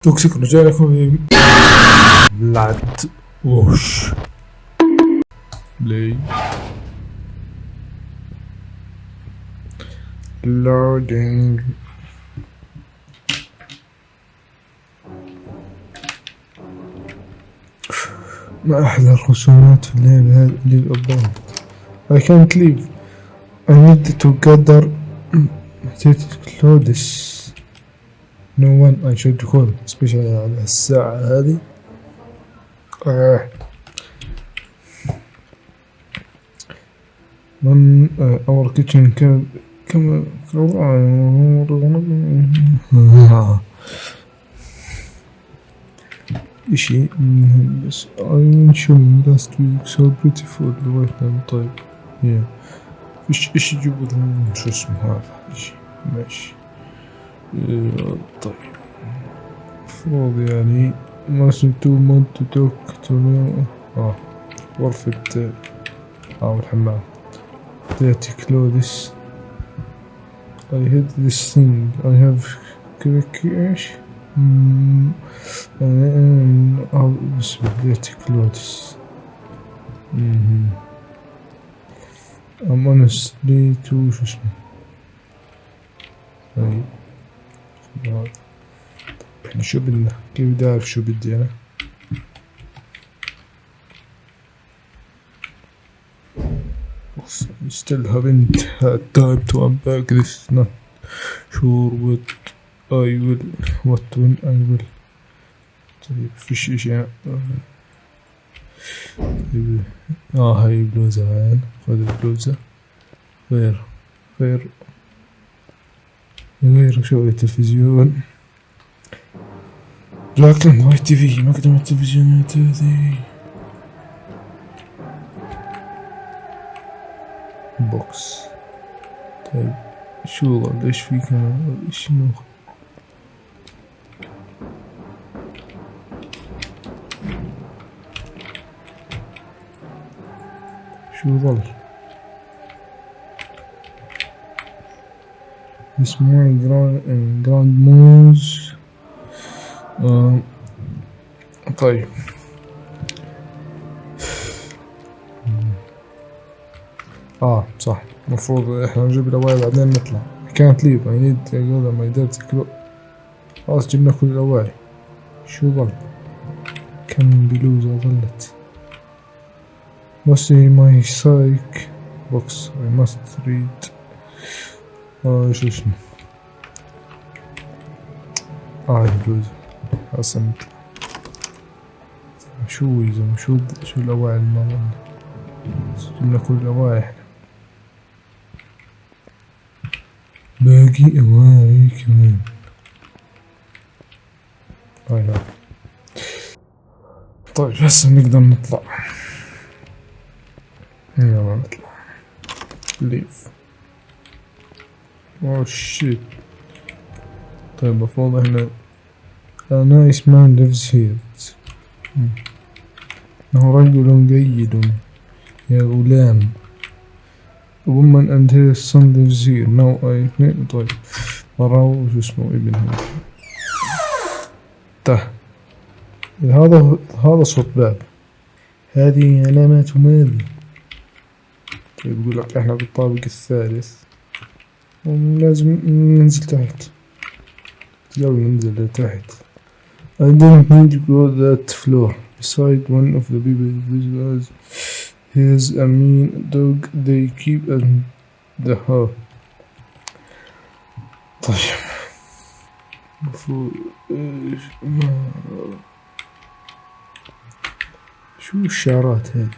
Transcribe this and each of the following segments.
توكسيك رجع لكم في بلاد ووش بلاي لودينج. ما أحلى الرسومات في اللعبة هذه اللي قدام. I can't leave. I need to gather clothes. No one I should call especially على الساعة هذه. من our kitchen كما إشي مهم بس I mentioned last week so beautiful الويتنام. طيب فيش إشي جبل شو اسمه هذا إشي ماشي. طيب مفروض يعني ما سنتو مونت توك تونو غرفة الحمام. Dirty clothes. I hate this thing. I have crackers. بسم dirty clothes. I'm honestly too شو اسمه هاي. احنا شو بدنا؟ كيف بدي اعرف شو بدي انا؟ still haven't had time to unpack this. Not sure what I will what when I will. طيب فيش اشي. هاي بلوزة عين. خذ البلوزة. غير شغل التلفزيون. بلاك اند وايت تي في. مقدم التلفزيونات هذي. بوكس. طيب شو ليش في كمان اشي نوخ. شو ظل اسمه جراند موز. طيب صح مفروض احنا نجيب الأواعي بعدين نطلع. كانت ليف I need to go my dirty clothes. خلاص جبنا كل الأواعي. شو ظل كم بلوزة ظلت. mostly my psych box I must read. شو اسمه البلوزة هسه نطلع. شو يزم شو الأواعي المرة جبنا كل الأواعي. احنا باقي أواعي كمان. طيب هسه نقدر نطلع. يلا نطلع. ليف. شيت. طيب مفروض احنا A nice man lives here. إنه رجل جيد يا غلام. A woman and her son lives here. Now I طيب مرة شو اسمه ابنها. هذا صوت باب. هذه علامات ماذا؟ طيب يقول لك احنا بالطابق الثالث ولازم ننزل تحت. يلا ننزل لتحت. I didn't need to go that floor. Beside one of the people was his a mean dog they keep at the house. طيب المفروض شو الشعارات هذي.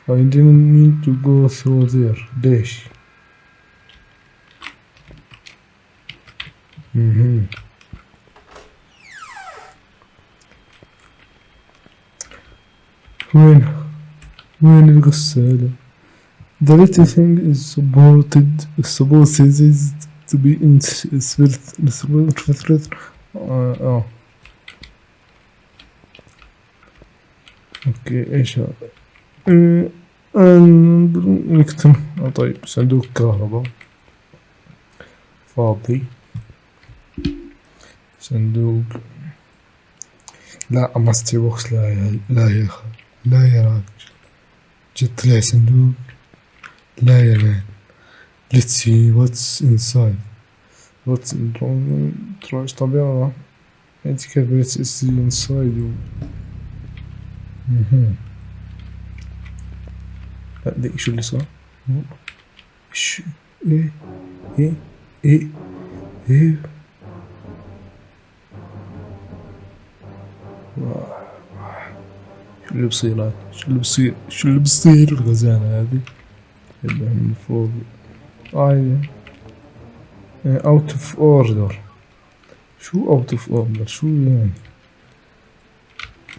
I didn't need to go through there. ليش؟ وين الغسالة. The little thing is supposed to be in اوكي ايش هذا. نكتم. طيب صندوق كهرباء فاضي. صندوق. لا ماستي بوكس، لا يا أخي، لا يا راجل، جد طلع صندوق. لا يا مان. let's see what's inside. what's تراش طبيعة. انت كيف let's see inside لا دقيقة، شو اللي صار؟ شو ايه ايه ايه ايه شو اللي بصير هذا؟ شو اللي بصير الغزالة هذه؟ يبقى من فوق out of order. شو out of order؟ شو يعني؟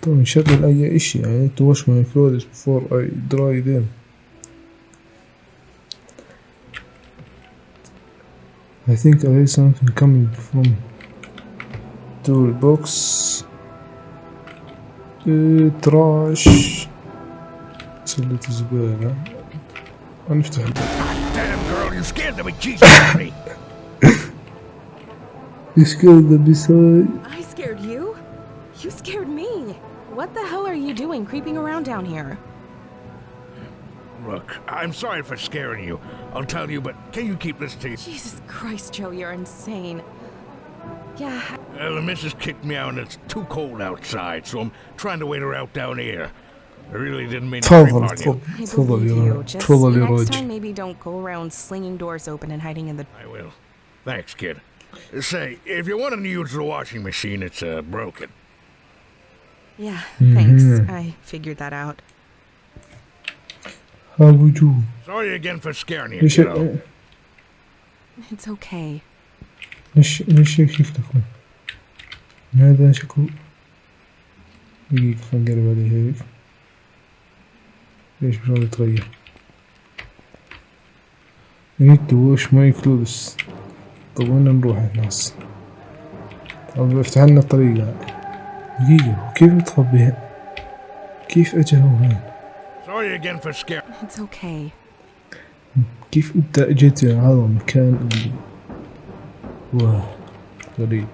طبعا نشغل أي إشي يعني to wash my clothes before I dry them. I think I hear something coming from toolbox. تراش. سلة الزبالة. هنفتح الباب. Damn girl, you scared the bejesus out of me. You scared the beside. I scared you? You scared me. What the hell are you doing creeping around down here? Look, I'm sorry for scaring you. I'll tell you, but can you keep this to you? Jesus Christ, Joe, you're insane. Yeah. The missus kicked me out and it's too cold outside, so I'm trying to wait her out down here. I really didn't mean to creep on you. I believe you. Just next time maybe don't go around slinging doors open and hiding in the... I will. Thanks, kid. Say, if you want to use the washing machine, it's broken. Yeah, thanks. I figured that out. How would you? Sorry again for scaring you, kiddo. It's okay. ليش كيف تكون؟ ماذا شكو؟ دقيقة خلينا نقرب عليه هيك. ليش مش راضي يتغير؟ need to wash my clothes. طب وين نروح الناس؟ طب افتح لنا الطريقة. دقيقة كيف نتخبيها؟ كيف اجى هون؟ Sorry again for scaring. It's okay. كيف انت اجيت هذا المكان اللي واه غريب.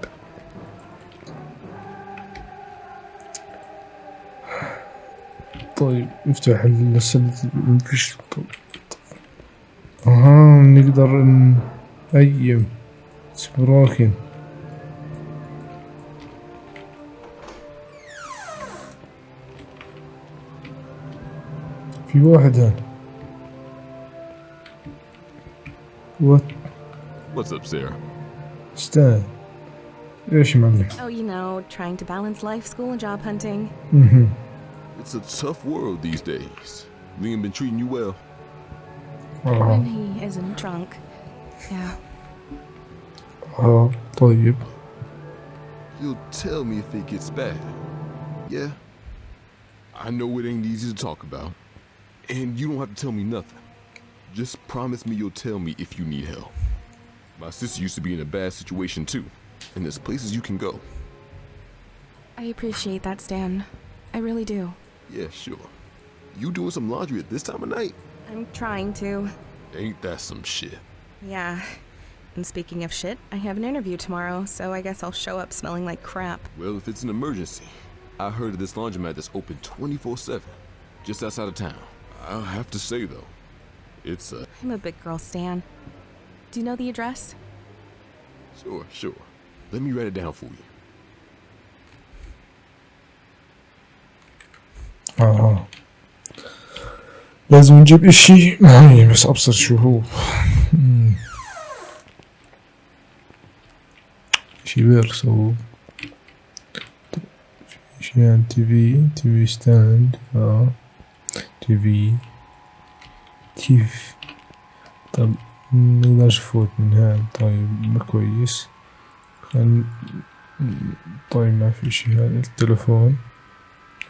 طيب نفتح السلة. مفيش. نقدر نقيم سبراكن. في واحد هون. What's up, Sarah? استاذ ايش معلم؟ Oh, you know, trying to balance life, school, and job hunting. It's a tough world these days. Liam been treating you well? When he isn't drunk. Yeah. طيب. You'll tell me if it gets bad. Yeah? I know it ain't easy to talk about. And you don't have to tell me nothing. Just promise me you'll tell me if you need help. My sister used to be in a bad situation too. And there's places you can go. I appreciate that, Stan. I really do. Yeah, sure. You doing some laundry at this time of night? I'm trying to. Ain't that some shit? Yeah. And speaking of shit, I have an interview tomorrow, so I guess I'll show up smelling like crap. Well, if it's an emergency, I heard of this laundromat that's open 24/7, just outside of town. I'll have to say though, it's I'm a big girl, Stan. Do you know the address? Sure. Let me write it down for you. لازم نجيب اشي معين بس ابصر شو هو. اشي بيرس هو. اشي يعني تي في ستاند. تي في كيف. طب منقدرش نفوت من هاد. طيب كويس. طيب ما في شي. هذا التلفون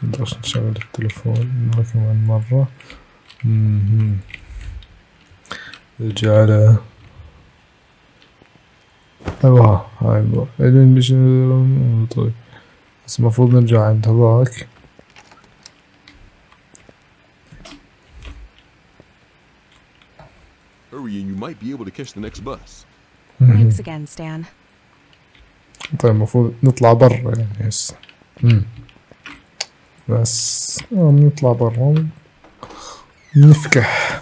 نقدرش نشغل التلفون مرة كمان مرة. نرجع على هاي بعدين مش. طيب بس المفروض نرجع عند هذاك. Hurry and you might be able to catch the next bus. Thanks again, Stan. طيب المفروض نطلع برا يعني هسه. بس نطلع برا نفكح،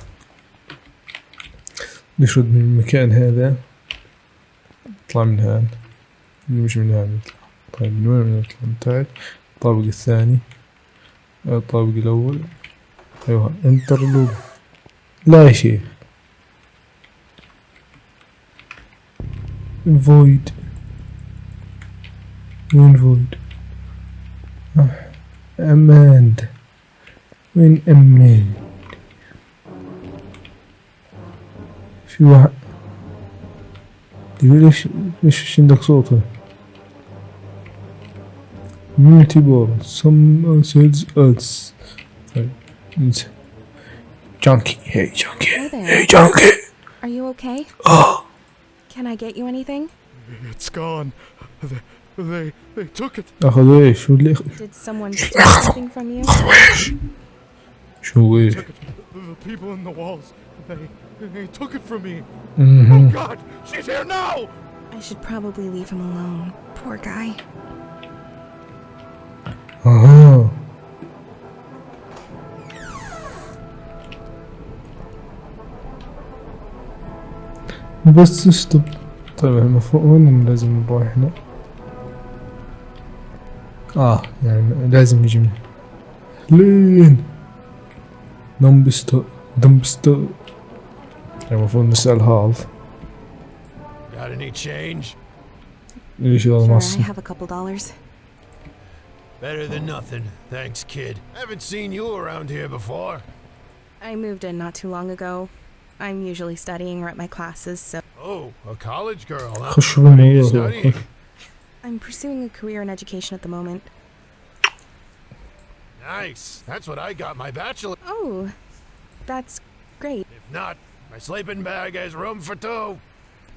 نشرد من المكان هذا، نطلع من هان، مش من هان نطلع. طيب من وين نطلع؟ من تحت الطابق الثاني، الطابق الأول. أيوه انترلوب. لا يا شيخ فويد. وين فويد؟ أماند. وين أماند؟ في واحد تقول ليش عندك صوت؟ multiple some sales ads. Junkie, hey junkie, Hey there. hey junkie. Are you okay? Oh, Can I get you anything? It's gone. They took it. أخذ إيش؟ شو اللي Did someone steal something from you? أخذ إيش؟ شو إيش؟ Took it. The people in the walls. They took it from me. Mhm. Oh God, she's here now. I should probably leave him alone. Poor guy. أها. بس اشطب. طيب المفروض وين لازم نروح هنا؟ يعني لازم نجي من لين دمبستو. المفروض نسأل هذا. Got any change? ليش هذا Sure, I مصر؟ have a couple dollars. Better than nothing. Thanks, kid. Haven't seen you around here before. I moved in not too long ago. I'm usually studying or at my classes, so Oh, a college girl, huh? خش What are you بالموضوع. studying? I'm pursuing a career in education at the moment. Nice. That's what I got my bachelor. Oh, that's great. If not, my sleeping bag has room for two.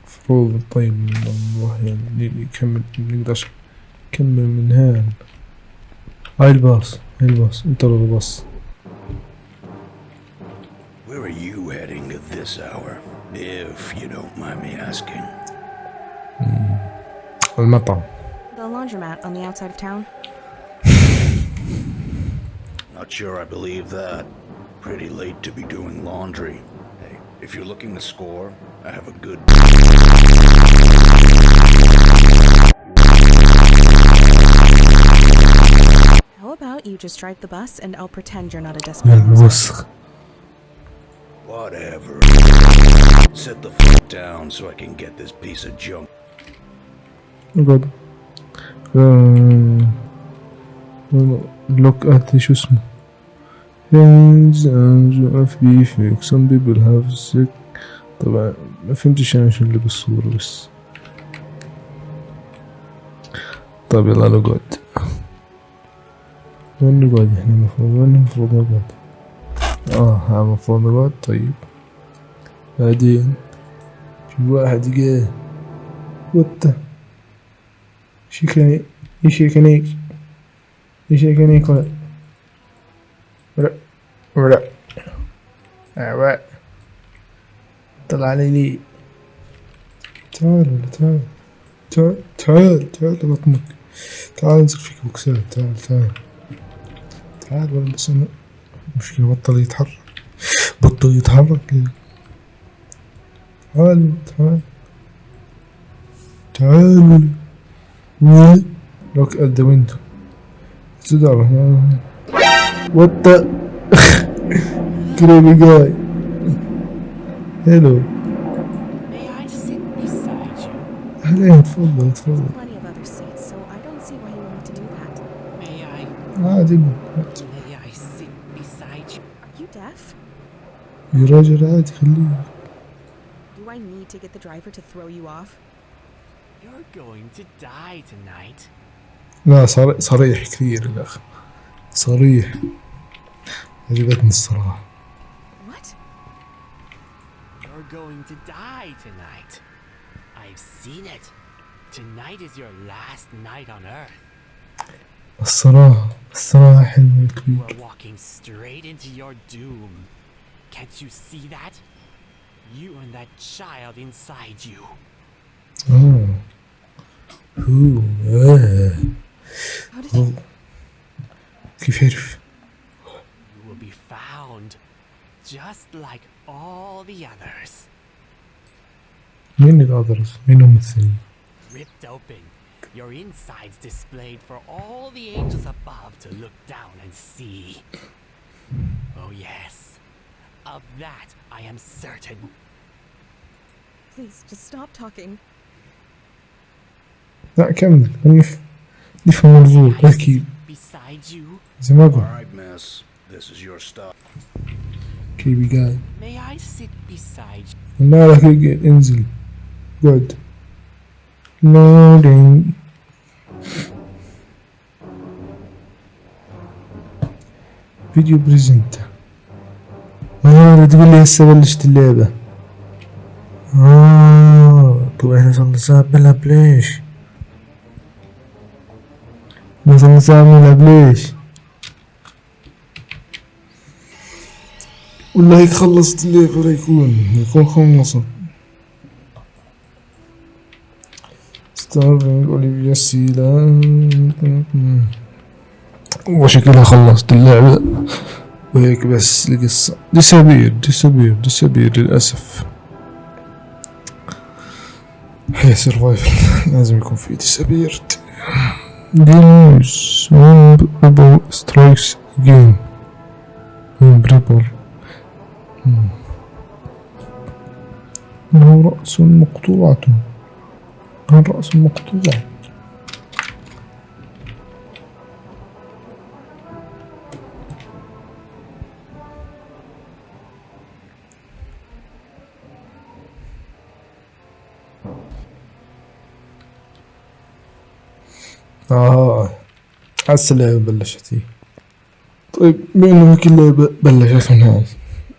المفروض طيب والله يعني نكمل، نقدرش نكمل من هان. هاي الباص انت الباص. Where are you heading at this hour, if you don't mind me asking? المطعم. The laundromat on the outside of town. Not sure I believe that. Pretty late to be doing laundry. Hey, if you're looking to score, I have a good... How about you just drive the bus and I'll pretend you're not a desperate loser. الوسخ. Whatever. Sit the fuck down so I can get this piece of junk. اقعد. لوك ات شو اسمه؟ Hands and FB some people have sick. طبعا ما فهمتش انا شو اللي بالصورة بس. طيب يلا نقعد. وين نقعد احنا المفروض نقعد؟ ها المفروض نقعد. طيب بعدين في واحد قال وات شيكاني ولا طلع لي تعال لبطنك، تعال انزل فيك بوكسات، تعال والله. بس انا مشكلة بطل يتحرك تعال look at the window. What the crazy guy. Hello. May I sit beside you? أهلين تفضل. Plenty of other seats, so I don't see why you need to do that. May I? عادي. May I sit beside you? Are you deaf? يا راجل عادي خليه. Do I need to get the driver to throw you off? You're going to die tonight. لا صريح كثير الأخ، صريح. عجبتني الصراحة. What? You're going to die tonight. I've seen it. Tonight is your last night on Earth. الصراحة حلوة You كبير. are walking straight into your doom. Can't you see that? You and that child inside you. هو How did you? كيف عرف؟ You will be found, just like all the others. مين الأدرس؟ مين هم الثانيين؟ Ripped open, your insides displayed for all the angels above to look down and see. Oh yes, of that I am certain. Please, just stop talking. لا كمل، نفهم الموضوع May I أكيد sit beside you? زي ما All قلت. right, miss. This is your stuff. كيبي قاعد May I sit beside you? ما راح يقعد، انزل قعد. لودينج. فيديو بريزنت. تقول لي هسه بلشت اللعبة. طب احنا صرنا ساعة بنلعب ليش؟ ما صرنا ساعة بنلعب ليش؟ ولا هيك خلصت اللعبة ولا يكون خلصت. ستارفينج اوليفيا سيلا وشكلها خلصت اللعبة وهيك بس القصة. ديسابير للأسف. هي سرفايفل لازم يكون في ديسابير. دينوز بريبل سترايكس جيم بريبل. له رأس مقطوعة. الرأس مقطوع. هسه اللعبة بلشت هي. طيب بما انه هيك اللعبة بلشت من هون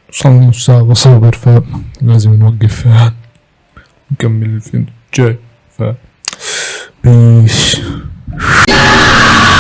وصلنا نص ساعة بصور فلازم نوقف نكمل الفيلم الجاي بيش.